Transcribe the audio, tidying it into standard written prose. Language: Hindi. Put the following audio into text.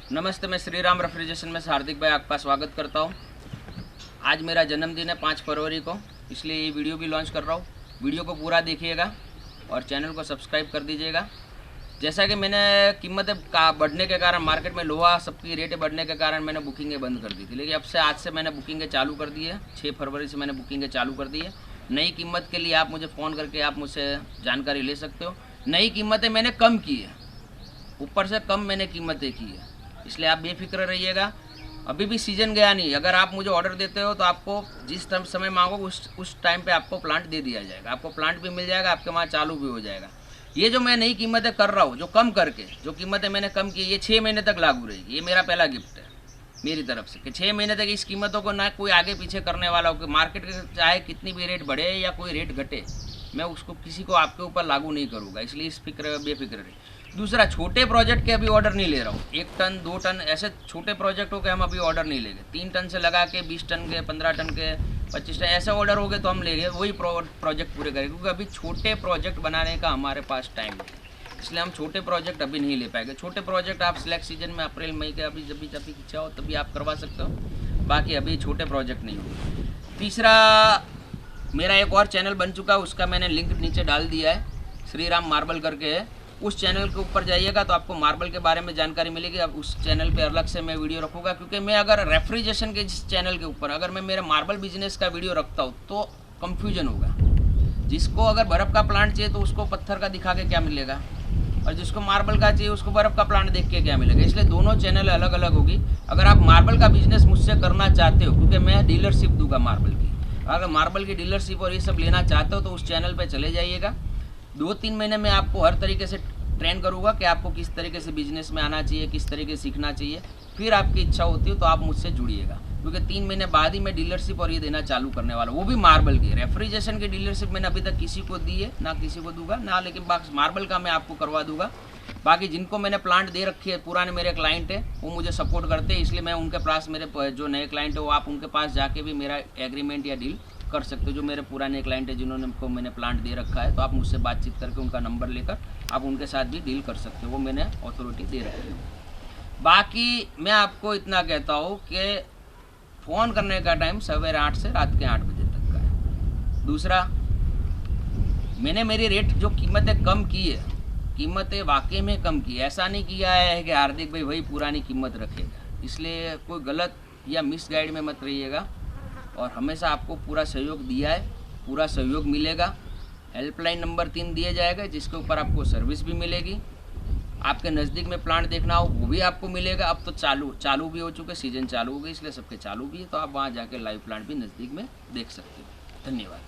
नमस्ते, मैं श्री राम रेफ्रिजरेशन में से हार्दिक भाई आपका स्वागत करता हूं। आज मेरा जन्मदिन है 5 फरवरी को, इसलिए ये वीडियो भी लॉन्च कर रहा हूं। वीडियो को पूरा देखिएगा और चैनल को सब्सक्राइब कर दीजिएगा। जैसा कि मैंने कीमतें का बढ़ने के कारण, मार्केट में लोहा सबकी रेटें बढ़ने के कारण मैंने बुकिंगें बंद कर दी थी, लेकिन अब से आज से मैंने बुकिंगें चालू कर दी है। 6 फरवरी से मैंने बुकिंगें चालू कर दी है। नई कीमत के लिए आप मुझे फ़ोन करके आप मुझसे जानकारी ले सकते हो। नई कीमतें मैंने कम की है, ऊपर से कम मैंने कीमतें की है, इसलिए आप बेफिक्र रहिएगा। अभी भी सीज़न गया नहीं। अगर आप मुझे ऑर्डर देते हो तो आपको जिस समय मांगो उस टाइम पे आपको प्लांट दे दिया जाएगा। आपको प्लांट भी मिल जाएगा, आपके वहाँ चालू भी हो जाएगा। ये जो मैं नई कीमतें कर रहा हूँ, जो कम करके जो कीमतें मैंने कम की, ये 6 महीने तक लागू रहेगी। ये मेरा पहला गिफ्ट है मेरी तरफ से कि 6 महीने तक इस कीमतों को ना कोई आगे पीछे करने वाला हो कि मार्केट के चाहे कितनी भी रेट बढ़े या कोई रेट घटे, मैं उसको किसी को आपके ऊपर लागू नहीं करूँगा। इसलिए इस बेफिक्र रहे। दूसरा, छोटे प्रोजेक्ट के अभी ऑर्डर नहीं ले रहा हूँ। 1 टन 2 टन ऐसे छोटे प्रोजेक्टों के हम अभी ऑर्डर नहीं लेंगे। 3 टन से लगा के 20 टन के, 15 टन के, 25 टन ऐसे ऑर्डर हो गए तो हम लेंगे, वही प्रोजेक्ट पूरे करेंगे। क्योंकि अभी छोटे प्रोजेक्ट बनाने का हमारे पास टाइम नहीं, इसलिए हम छोटे प्रोजेक्ट अभी नहीं ले पाएंगे। छोटे प्रोजेक्ट आप सिलेक्ट सीजन में अप्रैल मई के अभी जब भी इच्छा हो तभी आप करवा सकते हो, बाकी अभी छोटे प्रोजेक्ट नहीं होंगे। तीसरा, मेरा एक और चैनल बन चुका है, उसका मैंने लिंक नीचे डाल दिया है, श्री राम मार्बल करके है। उस चैनल के ऊपर जाइएगा तो आपको मार्बल के बारे में जानकारी मिलेगी। अब उस चैनल पे अलग से मैं वीडियो रखूँगा, क्योंकि मैं अगर रेफ्रिजरेशन के जिस चैनल के ऊपर अगर मैं मेरा मार्बल बिजनेस का वीडियो रखता हूँ तो कन्फ्यूजन होगा। जिसको अगर बर्फ़ का प्लांट चाहिए तो उसको पत्थर का दिखा के क्या मिलेगा, और जिसको मार्बल का चाहिए उसको बर्फ़ का प्लांट देख के क्या मिलेगा। इसलिए दोनों चैनल अलग अलग होगी। अगर आप मार्बल का बिजनेस मुझसे करना चाहते हो, क्योंकि मैं डीलरशिप दूंगा मार्बल की, अगर मार्बल की डीलरशिप और ये सब लेना चाहते हो तो उस चैनल पे चले जाइएगा। 2-3 महीने में आपको हर तरीके से ट्रेन करूँगा कि आपको किस तरीके से बिजनेस में आना चाहिए, किस तरीके से सीखना चाहिए। फिर आपकी इच्छा होती है तो आप मुझसे जुड़िएगा, क्योंकि 3 महीने बाद ही मैं डीलरशिप और ये देना चालू करने वाला हूँ, वो भी मार्बल की। रेफ्रिजरेशन की डीलरशिप मैंने अभी तक किसी को दी है ना, किसी को दूंगा ना, लेकिन मार्बल का मैं आपको करवा दूंगा। बाकी जिनको मैंने प्लांट दे रखी है, पुराने मेरे क्लाइंट है, वो मुझे सपोर्ट करते हैं, इसलिए मैं उनके पास, मेरे जो नए क्लाइंट है वो आप उनके पास जाके भी मेरा एग्रीमेंट या डील कर सकते हो। जो मेरे पुराने क्लाइंट है जिन्होंने को मैंने प्लांट दे रखा है, तो आप मुझसे बातचीत करके उनका नंबर लेकर आप उनके साथ भी डील कर सकते हो, वो मैंने अथॉरिटी दे रखी है। बाकी मैं आपको इतना कहता हूँ कि फ़ोन करने का टाइम सवेरे 8 से रात के 8 बजे तक का है। दूसरा, मैंने मेरी रेट जो कीमतें कम की है, कीमतें वाकई में कम की, ऐसा नहीं किया है कि हार्दिक भाई वही पुरानी कीमत रखेगा। इसलिए कोई गलत या मिसगाइड में मत रहिएगा, और हमेशा आपको पूरा सहयोग दिया है, पूरा सहयोग मिलेगा। हेल्पलाइन नंबर 3 दिया जाएगा, जिसके ऊपर आपको सर्विस भी मिलेगी। आपके नज़दीक में प्लांट देखना हो वो भी आपको मिलेगा। अब तो चालू भी हो चुके, सीजन चालू हो गई, इसलिए सबके चालू भी है, तो आप वहाँ जाके लाइव प्लांट भी नज़दीक में देख सकते हो। धन्यवाद।